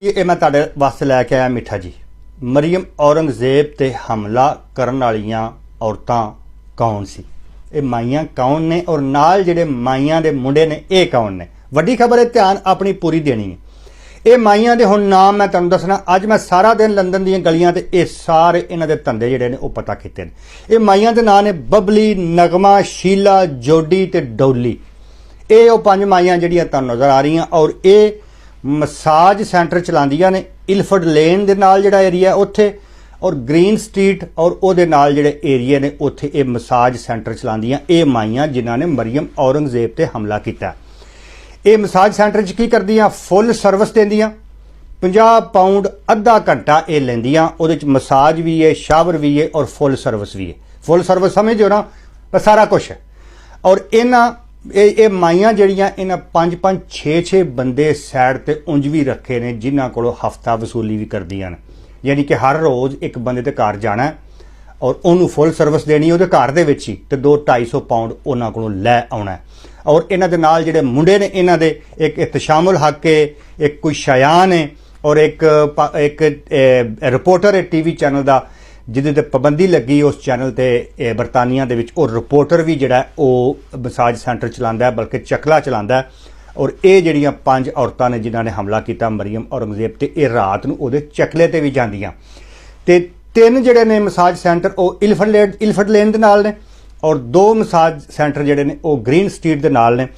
ਇਹ ਮੈਂ ਤੁਹਾਡੇ ਵਾਸਤੇ ਲੈ ਕੇ ਆਇਆ ਮਿੱਠਾ ਜੀ। ਮਰੀਮ ਔਰੰਗਜ਼ੇਬ ਤੇ ਹਮਲਾ ਕਰਨ ਵਾਲੀਆਂ ਔਰਤਾਂ ਕੌਣ ਸੀ? ਇਹ ਮਾਈਆਂ ਕੌਣ ਨੇ ਔਰ ਨਾਲ ਜਿਹੜੇ ਮਾਈਆਂ ਦੇ ਮੁੰਡੇ ਨੇ ਇਹ ਕੌਣ ਨੇ? ਵੱਡੀ ਖਬਰ ਹੈ, ਧਿਆਨ ਆਪਣੀ ਪੂਰੀ ਦੇਣੀ ਹੈ। ਇਹ ਮਾਈਆਂ ਦੇ ਹੁਣ ਨਾਮ ਮੈਂ ਤੁਹਾਨੂੰ ਦੱਸਣਾ। ਅੱਜ ਮੈਂ ਸਾਰਾ ਦਿਨ ਲੰਡਨ ਦੀਆਂ ਗਲੀਆਂ ਤੇ ਇਹ ਸਾਰੇ ਇਹਨਾਂ ਦੇ ਧੰਦੇ ਜਿਹੜੇ ਨੇ ਉਹ ਪਤਾ ਕੀਤੇ ਨੇ। ਇਹ ਮਾਈਆਂ ਦੇ ਨਾਂ ਨੇ ਬਬਲੀ, ਨਗਮਾ, ਸ਼ੀਲਾ, ਜੋਡੀ ਤੇ ਡੌਲੀ। ਇਹ ਉਹ ਪੰਜ ਮਾਈਆਂ ਜਿਹੜੀਆਂ ਤੁਹਾਨੂੰ ਨਜ਼ਰ ਆ ਰਹੀਆਂ ਔਰ ਇਹ ਮਸਾਜ ਸੈਂਟਰ ਚਲਾਉਂਦੀਆਂ ਨੇ ਇਲਫਰਡ ਲੇਨ ਦੇ ਨਾਲ ਜਿਹੜਾ ਏਰੀਆ ਉੱਥੇ ਔਰ ਗ੍ਰੀਨ ਸਟਰੀਟ ਔਰ ਉਹਦੇ ਨਾਲ ਜਿਹੜੇ ਏਰੀਆ ਨੇ ਉੱਥੇ ਇਹ ਮਸਾਜ ਸੈਂਟਰ ਚਲਾਉਂਦੀਆਂ ਇਹ ਮਾਈਆਂ ਜਿਨ੍ਹਾਂ ਨੇ ਮਰੀਮ ਔਰੰਗਜ਼ੇਬ ਤੇ ਹਮਲਾ ਕੀਤਾ। ਇਹ ਮਸਾਜ ਸੈਂਟਰ 'ਚ ਕੀ ਕਰਦੀਆਂ? ਫੁੱਲ ਸਰਵਿਸ ਦਿੰਦੀਆਂ। 50 ਪਾਉਂਡ ਅੱਧਾ ਘੰਟਾ ਇਹ ਲੈਂਦੀਆਂ। ਉਹਦੇ 'ਚ ਮਸਾਜ ਵੀ ਹੈ, ਸ਼ਾਵਰ ਵੀ ਹੈ ਔਰ ਫੁੱਲ ਸਰਵਿਸ ਵੀ ਹੈ। ਫੁੱਲ ਸਰਵਿਸ ਸਮਝੋ ਨਾ, ਸਾਰਾ ਕੁਛ ਹੈ। ਔਰ ਇਹਨਾਂ ਇਹ ਮਾਈਆਂ ਜਿਹੜੀਆਂ ਇਹਨਾਂ 5-5 6-6 ਬੰਦੇ ਸਾਈਡ ਤੇ ਉਂਝ ਵੀ ਰੱਖੇ ਨੇ ਜਿਨ੍ਹਾਂ ਕੋਲੋਂ ਹਫਤਾ ਵਸੂਲੀ ਵੀ ਕਰਦੀਆਂ ਨੇ। ਯਾਨੀ ਕਿ ਹਰ ਰੋਜ਼ ਇੱਕ ਬੰਦੇ ਦੇ ਘਰ ਜਾਣਾ ਔਰ ਉਹਨੂੰ ਫੁੱਲ ਸਰਵਿਸ ਦੇਣੀ ਉਹਦੇ ਘਰ ਦੇ ਵਿੱਚ ਹੀ ਤੇ 200-250 ਪਾਉਂਡ ਉਹਨਾਂ ਕੋਲੋਂ ਲੈ ਆਉਣਾ। ਔਰ ਇਹਨਾਂ ਦੇ ਨਾਲ ਜਿਹੜੇ ਮੁੰਡੇ ਨੇ ਇਹਨਾਂ ਦੇ ਇੱਕ ਇਤਸ਼ਾਮੁਲ ਹੱਕ ਹੈ, ਇੱਕ ਕੋਈ ਸ਼ਾयान है और एक रिपोर्टर है टीवी चैनल का ਜਿਹਦੇ ਤੇ ਪਾਬੰਦੀ ਲੱਗੀ ਉਸ ਚੈਨਲ ਤੇ ਬਰਤਾਨੀਆ ਦੇ ਵਿੱਚ। ਉਹ ਰਿਪੋਰਟਰ ਵੀ ਜਿਹੜਾ ਉਹ ਮਸਾਜ ਸੈਂਟਰ ਚਲਾਉਂਦਾ ਬਲਕਿ ਚਕਲਾ ਚਲਾਉਂਦਾ। ਔਰ ਇਹ ਜਿਹੜੀਆਂ ਪੰਜ ਔਰਤਾਂ ਨੇ ਜਿਨ੍ਹਾਂ ਨੇ ਹਮਲਾ ਕੀਤਾ ਮਰੀਮ ਔਰੰਗਜ਼ੇਬ ਤੇ ਇਹ ਰਾਤ ਨੂੰ ਉਹਦੇ ਚਕਲੇ ਤੇ ਵੀ ਜਾਂਦੀਆਂ। ਤੇ ਤਿੰਨ ਜਿਹੜੇ ਨੇ ਮਸਾਜ ਸੈਂਟਰ ਉਹ ਇਲਫਰਡ ਲੇਨ ਦੇ ਨਾਲ ਨੇ ਔਰ 2 ਮਸਾਜ ਸੈਂਟਰ ਜਿਹੜੇ ਨੇ ਉਹ ਗ੍ਰੀਨ ਸਟਰੀਟ ਦੇ ਨਾਲ ਨੇ।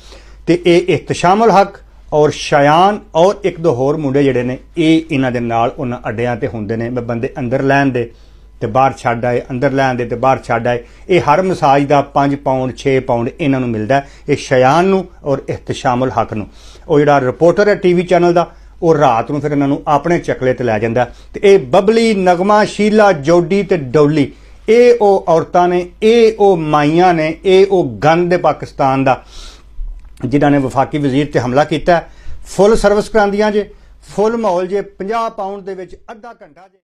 ਤੇ ਇਹ ਇhtਸ਼ਾਮੁਲ ਹੱਕ ਔਰ ਸ਼ਾयान ਔਰ ਇੱਕ ਦੋ ਹੋਰ ਮੁੰਡੇ ਜਿਹੜੇ ਨੇ ਇਹ ਇਹਨਾਂ ਦੇ ਨਾਲ ਉਹਨਾਂ ਅੱਡਿਆਂ ਤੇ ਹੁੰਦੇ ਨੇ। ਮੈਂ ਬੰਦੇ ਅੰਦਰ ਲੈਣ ਦੇ ਤੇ ਬਾਹਰ ਛੱਡ ਆਏ, ਅੰਦਰ ਲੈਣ ਦੇ ਤੇ ਬਾਹਰ ਛੱਡ ਆਏ। ਇਹ ਹਰ ਮਸਾਜ ਦਾ 5 ਪਾਉਂਡ 6 ਪਾਉਂਡ ਇਹਨਾਂ ਨੂੰ ਮਿਲਦਾ। ਇਹ ਸ਼ਾयान ਨੂੰ ਔਰ ਇhtਸ਼ਾਮੁਲ ਹੱਕ ਨੂੰ। ਉਹ ਜਿਹੜਾ ਰਿਪੋਰਟਰ ਹੈ ਟੀਵੀ ਚੈਨਲ ਦਾ ਉਹ ਰਾਤ ਨੂੰ ਫਿਰ ਇਹਨਾਂ ਨੂੰ ਆਪਣੇ ਚਕਲੇ ਤੇ ਲੈ ਜਾਂਦਾ। ਤੇ ਇਹ ਬਬਲੀ, ਨਗਮਾ, ਸ਼ੀਲਾ, ਜੋਡੀ ਤੇ ਡੌਲੀ ਇਹ ਉਹ ਔਰਤਾਂ ਨੇ, ਇਹ ਉਹ ਮਾਈਆਂ ਨੇ, ਇਹ ਉਹ ਗੰਦ ਪਾਕਿਸਤਾਨ ਦਾ ਜਿਨ੍ਹਾਂ ਨੇ ਵਫਾਕੀ ਵਜ਼ੀਰ ਤੇ ਹਮਲਾ ਕੀਤਾ। ਫੁੱਲ ਸਰਵਿਸ ਕਰਾਉਂਦੀਆਂ ਜੇ, ਫੁੱਲ ਮਾਹੌਲ ਜੇ, 50 ਪਾਉਂਡ ਦੇ ਵਿੱਚ ਅੱਧਾ ਘੰਟਾ ਜੇ।